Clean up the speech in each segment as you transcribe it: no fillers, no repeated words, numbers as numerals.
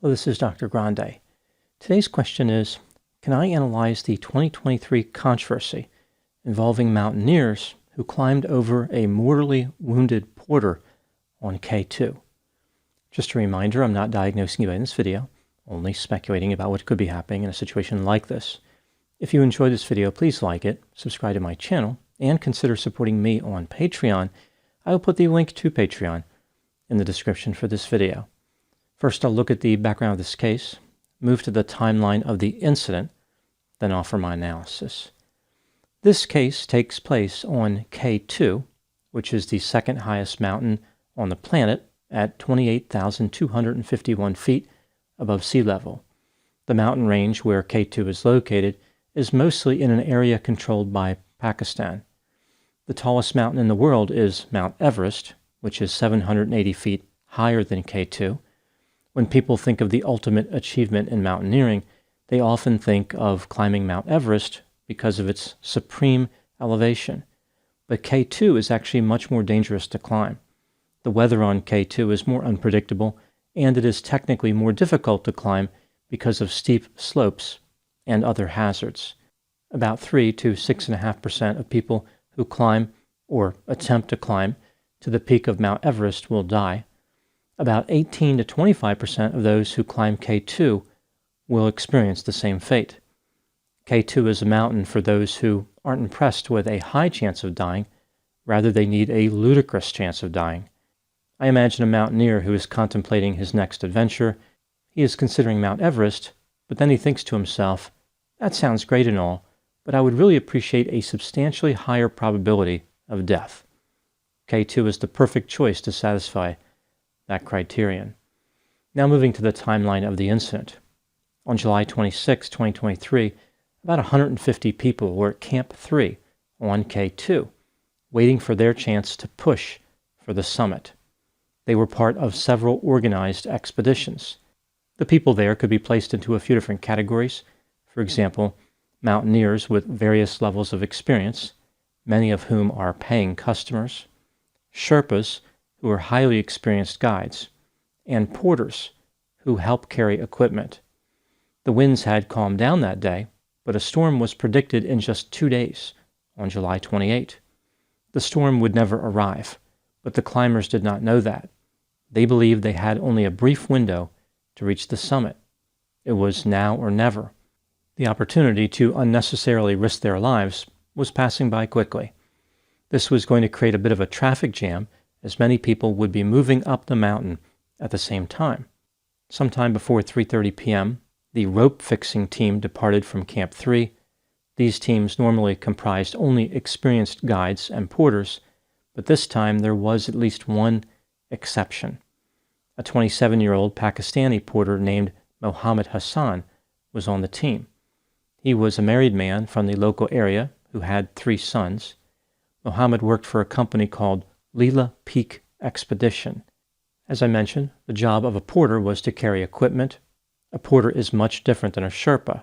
Hello, this is Dr. Grande. Today's question is, can I analyze the 2023 controversy involving mountaineers who climbed over a mortally wounded porter on K2? Just a reminder, I'm not diagnosing anybody in this video, only speculating about what could be happening in a situation like this. If you enjoyed this video, please like it, subscribe to my channel, and consider supporting me on Patreon. I will put the link to Patreon in the description for this video. First, I'll look at the background of this case, move to the timeline of the incident, then offer my analysis. This case takes place on K2, which is the second highest mountain on the planet at 28,251 feet above sea level. The mountain range where K2 is located is mostly in an area controlled by Pakistan. The tallest mountain in the world is Mount Everest, which is 780 feet higher than K2. When people think of the ultimate achievement in mountaineering, they often think of climbing Mount Everest because of its supreme elevation. But K2 is actually much more dangerous to climb. The weather on K2 is more unpredictable, and it is technically more difficult to climb because of steep slopes and other hazards. About 3 to 6.5% of people who climb or attempt to climb to the peak of Mount Everest will die. About 18 to 25% of those who climb K2 will experience the same fate. K2 is a mountain for those who aren't impressed with a high chance of dying, rather they need a ludicrous chance of dying. I imagine a mountaineer who is contemplating his next adventure. He is considering Mount Everest, but then he thinks to himself, that sounds great and all, but I would really appreciate a substantially higher probability of death. K2 is the perfect choice to satisfy that criterion. Now moving to the timeline of the incident. On July 26, 2023, about 150 people were at Camp 3 on K2, waiting for their chance to push for the summit. They were part of several organized expeditions. The people there could be placed into a few different categories. For example, mountaineers with various levels of experience, many of whom are paying customers, Sherpas, who are highly experienced guides, and porters, who help carry equipment. The winds had calmed down that day, but a storm was predicted in just 2 days, on July 28. The storm would never arrive, but the climbers did not know that. They believed they had only a brief window to reach the summit. It was now or never. The opportunity to unnecessarily risk their lives was passing by quickly. This was going to create a bit of a traffic jam, as many people would be moving up the mountain at the same time. Sometime before 3:30 p.m., the rope-fixing team departed from Camp 3. These teams normally comprised only experienced guides and porters, but this time there was at least one exception. A 27-year-old Pakistani porter named Mohammed Hassan was on the team. He was a married man from the local area who had 3 sons. Mohammed worked for a company called Leela Peak Expedition. As I mentioned, the job of a porter was to carry equipment. A porter is much different than a Sherpa.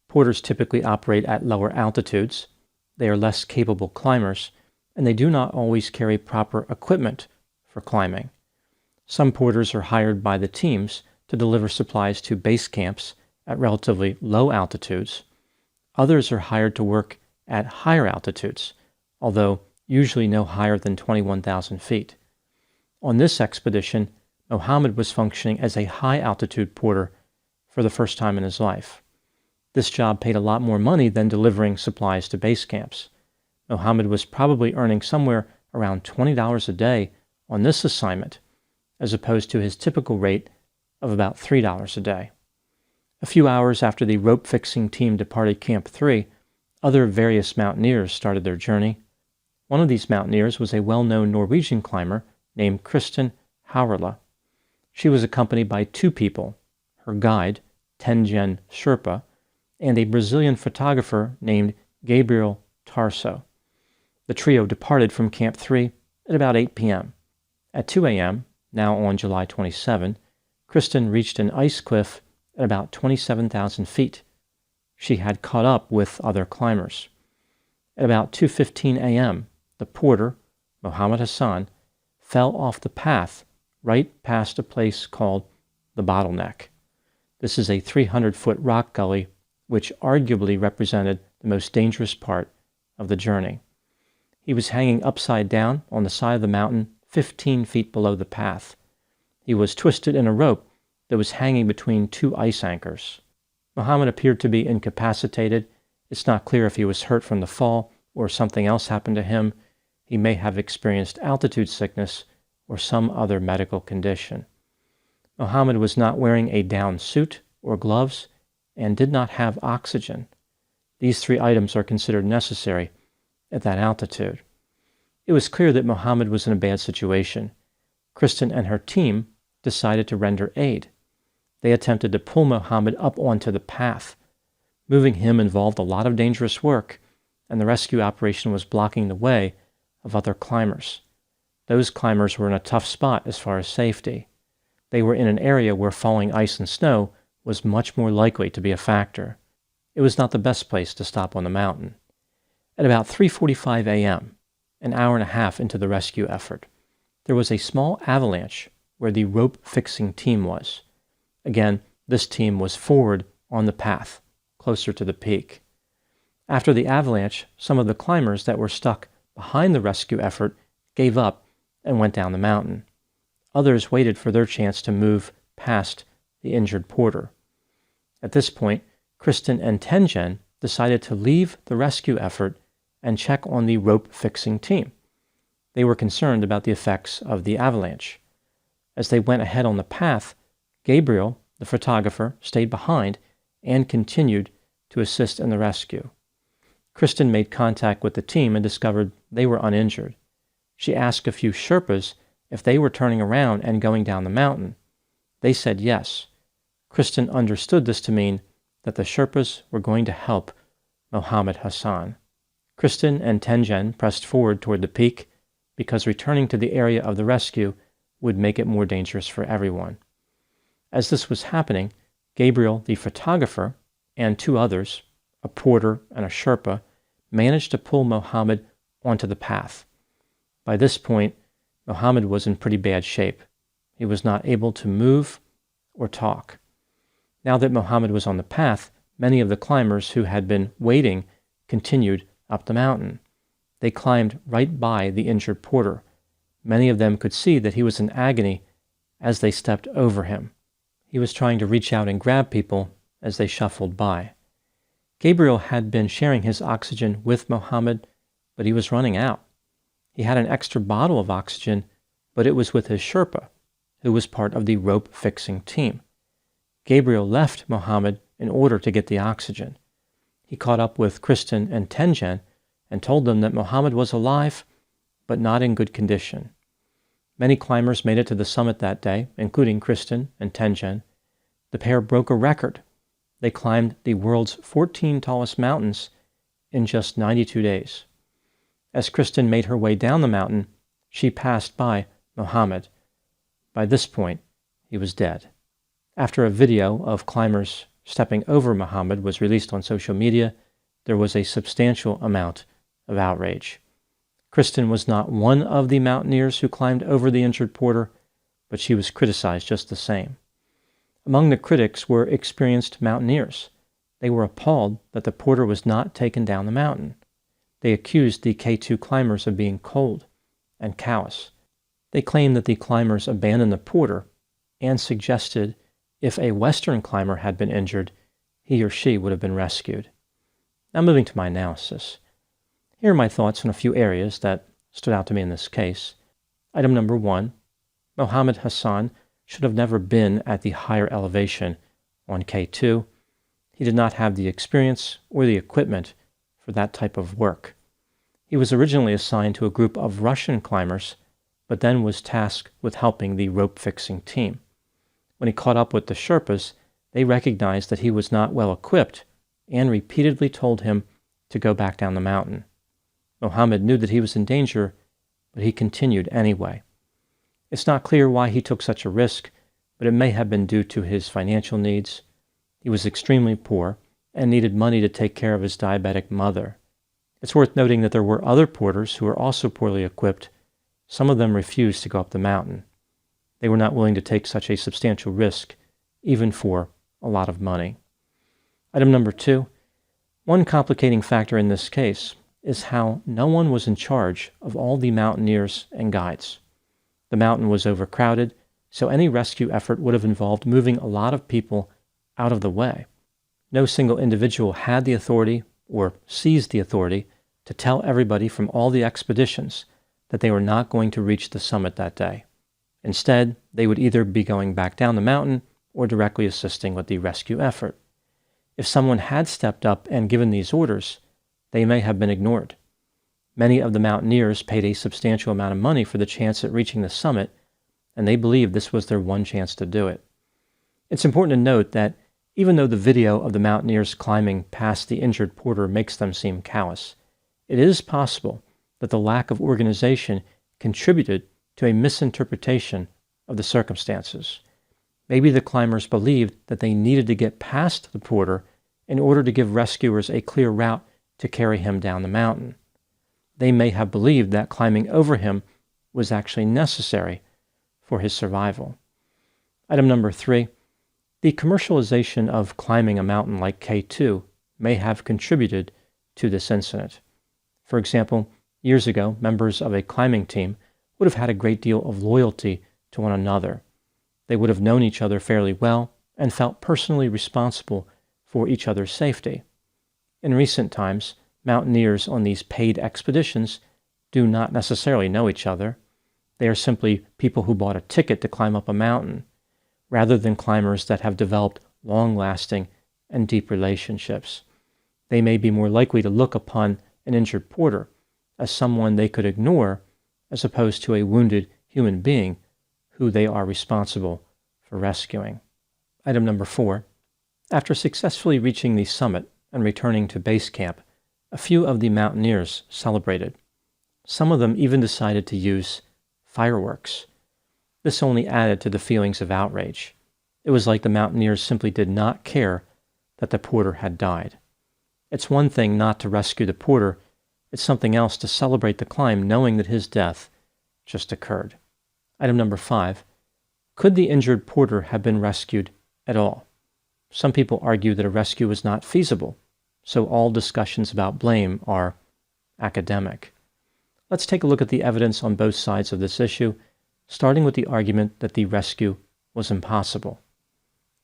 Porters typically operate at lower altitudes. They are less capable climbers, and they do not always carry proper equipment for climbing. Some porters are hired by the teams to deliver supplies to base camps at relatively low altitudes. Others are hired to work at higher altitudes, although usually no higher than 21,000 feet. On this expedition, Mohammed was functioning as a high-altitude porter for the first time in his life. This job paid a lot more money than delivering supplies to base camps. Mohammed was probably earning somewhere around $20 a day on this assignment, as opposed to his typical rate of about $3 a day. A few hours after the rope-fixing team departed Camp 3, other various mountaineers started their journey. One of these mountaineers was a well-known Norwegian climber named Kristin Haurla. She was accompanied by 2 people, her guide, Tenjen Sherpa, and a Brazilian photographer named Gabriel Tarso. The trio departed from Camp 3 at about 8 p.m. At 2 a.m., now on July 27, Kristin reached an ice cliff at about 27,000 feet. She had caught up with other climbers. At about 2:15 a.m., the porter, Mohammed Hassan, fell off the path right past a place called the Bottleneck. This is a 300-foot rock gully, which arguably represented the most dangerous part of the journey. He was hanging upside down on the side of the mountain, 15 feet below the path. He was twisted in a rope that was hanging between two ice anchors. Muhammad appeared to be incapacitated. It's not clear if he was hurt from the fall or something else happened to him. He may have experienced altitude sickness or some other medical condition. Muhammad was not wearing a down suit or gloves and did not have oxygen. These three items are considered necessary at that altitude. It was clear that Muhammad was in a bad situation. Kristen and her team decided to render aid. They attempted to pull Muhammad up onto the path. Moving him involved a lot of dangerous work, and the rescue operation was blocking the way of other climbers. Those climbers were in a tough spot as far as safety. They were in an area where falling ice and snow was much more likely to be a factor. It was not the best place to stop on the mountain. At about 3:45 a.m., an hour and a half into the rescue effort, there was a small avalanche where the rope-fixing team was. Again, this team was forward on the path, closer to the peak. After the avalanche, some of the climbers that were stuck behind the rescue effort gave up and went down the mountain. Others waited for their chance to move past the injured porter. At this point, Kristen and Tenjen decided to leave the rescue effort and check on the rope-fixing team. They were concerned about the effects of the avalanche. As they went ahead on the path, Gabriel, the photographer, stayed behind and continued to assist in the rescue. Kristen made contact with the team and discovered they were uninjured. She asked a few Sherpas if they were turning around and going down the mountain. They said yes. Kristen understood this to mean that the Sherpas were going to help Mohammed Hassan. Kristen and Tenjen pressed forward toward the peak because returning to the area of the rescue would make it more dangerous for everyone. As this was happening, Gabriel, the photographer, and two others, a porter and a Sherpa, managed to pull Mohammed onto the path. By this point, Mohammed was in pretty bad shape. He was not able to move or talk. Now that Mohammed was on the path, many of the climbers who had been waiting continued up the mountain. They climbed right by the injured porter. Many of them could see that he was in agony as they stepped over him. He was trying to reach out and grab people as they shuffled by. Gabriel had been sharing his oxygen with Mohammed, but he was running out. He had an extra bottle of oxygen, but it was with his Sherpa, who was part of the rope-fixing team. Gabriel left Mohammed in order to get the oxygen. He caught up with Kristen and Tenjen and told them that Mohammed was alive, but not in good condition. Many climbers made it to the summit that day, including Kristen and Tenjen. The pair broke a record. They climbed the world's 14 tallest mountains in just 92 days. As Kristen made her way down the mountain, she passed by Mohammed. By this point, he was dead. After a video of climbers stepping over Mohammed was released on social media, there was a substantial amount of outrage. Kristen was not one of the mountaineers who climbed over the injured porter, but she was criticized just the same. Among the critics were experienced mountaineers. They were appalled that the porter was not taken down the mountain. They accused the K2 climbers of being cold and callous. They claimed that the climbers abandoned the porter and suggested if a Western climber had been injured, he or she would have been rescued. Now moving to my analysis. Here are my thoughts on a few areas that stood out to me in this case. Item number 1, Mohammed Hassan should have never been at the higher elevation on K2. He did not have the experience or the equipment for that type of work. He was originally assigned to a group of Russian climbers, but then was tasked with helping the rope-fixing team. When he caught up with the Sherpas, they recognized that he was not well equipped and repeatedly told him to go back down the mountain. Mohammed knew that he was in danger, but he continued anyway. It's not clear why he took such a risk, but it may have been due to his financial needs. He was extremely poor and needed money to take care of his diabetic mother. It's worth noting that there were other porters who were also poorly equipped. Some of them refused to go up the mountain. They were not willing to take such a substantial risk, even for a lot of money. Item number 2, one complicating factor in this case is how no one was in charge of all the mountaineers and guides. The mountain was overcrowded, so any rescue effort would have involved moving a lot of people out of the way. No single individual had the authority or seized the authority to tell everybody from all the expeditions that they were not going to reach the summit that day. Instead, they would either be going back down the mountain or directly assisting with the rescue effort. If someone had stepped up and given these orders, they may have been ignored. Many of the mountaineers paid a substantial amount of money for the chance at reaching the summit, and they believed this was their one chance to do it. It's important to note that even though the video of the mountaineers climbing past the injured porter makes them seem callous, it is possible that the lack of organization contributed to a misinterpretation of the circumstances. Maybe the climbers believed that they needed to get past the porter in order to give rescuers a clear route to carry him down the mountain. They may have believed that climbing over him was actually necessary for his survival. Item number 3, the commercialization of climbing a mountain like K2 may have contributed to this incident. For example, years ago, members of a climbing team would have had a great deal of loyalty to one another. They would have known each other fairly well and felt personally responsible for each other's safety. In recent times, mountaineers on these paid expeditions do not necessarily know each other. They are simply people who bought a ticket to climb up a mountain, rather than climbers that have developed long-lasting and deep relationships. They may be more likely to look upon an injured porter as someone they could ignore as opposed to a wounded human being who they are responsible for rescuing. Item number 4. After successfully reaching the summit and returning to base camp, a few of the mountaineers celebrated. Some of them even decided to use fireworks. This only added to the feelings of outrage. It was like the mountaineers simply did not care that the porter had died. It's one thing not to rescue the porter, it's something else to celebrate the climb knowing that his death just occurred. Item number 5. Could the injured porter have been rescued at all? Some people argue that a rescue was not feasible, so all discussions about blame are academic. Let's take a look at the evidence on both sides of this issue, starting with the argument that the rescue was impossible.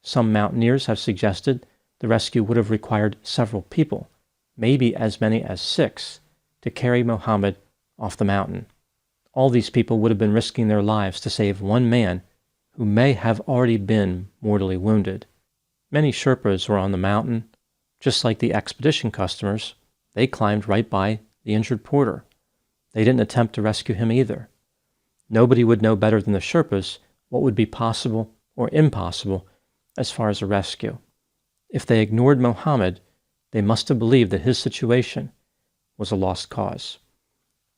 Some mountaineers have suggested the rescue would have required several people, maybe as many as 6, to carry Muhammad off the mountain. All these people would have been risking their lives to save one man who may have already been mortally wounded. Many Sherpas were on the mountain. Just like the expedition customers, they climbed right by the injured porter. They didn't attempt to rescue him either. Nobody would know better than the Sherpas what would be possible or impossible as far as a rescue. If they ignored Muhammad, they must have believed that his situation was a lost cause.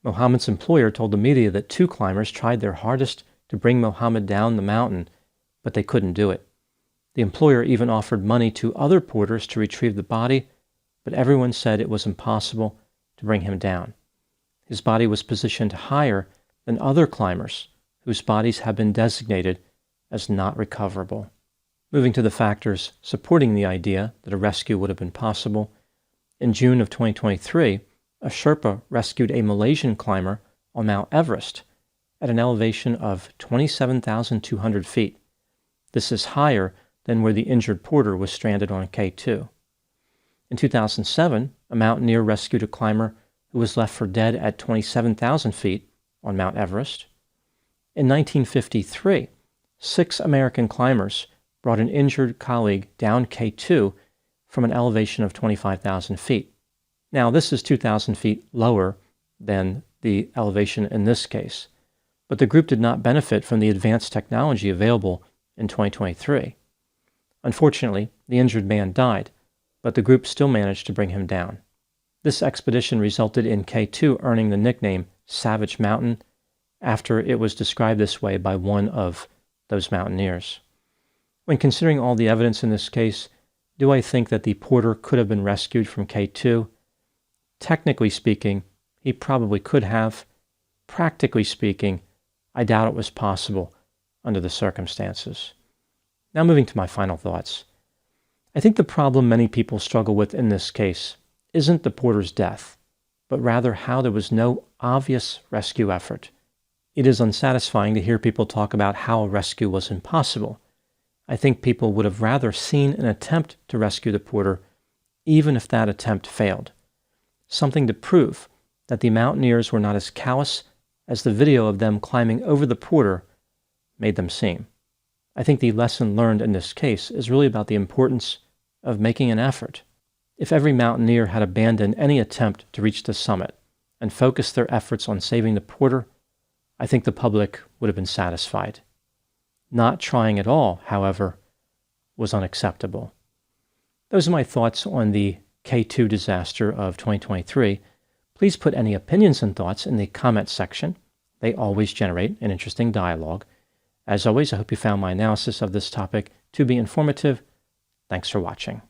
Muhammad's employer told the media that 2 climbers tried their hardest to bring Muhammad down the mountain, but they couldn't do it. The employer even offered money to other porters to retrieve the body, but everyone said it was impossible to bring him down. His body was positioned higher than other climbers whose bodies have been designated as not recoverable. Moving to the factors supporting the idea that a rescue would have been possible, in June of 2023, a Sherpa rescued a Malaysian climber on Mount Everest at an elevation of 27,200 feet. This is higher than where the injured porter was stranded on K2. In 2007, a mountaineer rescued a climber who was left for dead at 27,000 feet on Mount Everest. In 1953, 6 American climbers brought an injured colleague down K2 from an elevation of 25,000 feet. Now, this is 2,000 feet lower than the elevation in this case, but the group did not benefit from the advanced technology available in 2023. Unfortunately, the injured man died, but the group still managed to bring him down. This expedition resulted in K2 earning the nickname Savage Mountain after it was described this way by one of those mountaineers. When considering all the evidence in this case, do I think that the porter could have been rescued from K2? Technically speaking, he probably could have. Practically speaking, I doubt it was possible under the circumstances. Now moving to my final thoughts. I think the problem many people struggle with in this case isn't the porter's death, but rather how there was no obvious rescue effort. It is unsatisfying to hear people talk about how a rescue was impossible. I think people would have rather seen an attempt to rescue the porter, even if that attempt failed. Something to prove that the Mountaineers were not as callous as the video of them climbing over the porter made them seem. I think the lesson learned in this case is really about the importance of making an effort. If every mountaineer had abandoned any attempt to reach the summit and focused their efforts on saving the porter, I think the public would have been satisfied. Not trying at all, however, was unacceptable. Those are my thoughts on the K2 disaster of 2023. Please put any opinions and thoughts in the comments section. They always generate an interesting dialogue. As always, I hope you found my analysis of this topic to be informative. Thanks for watching.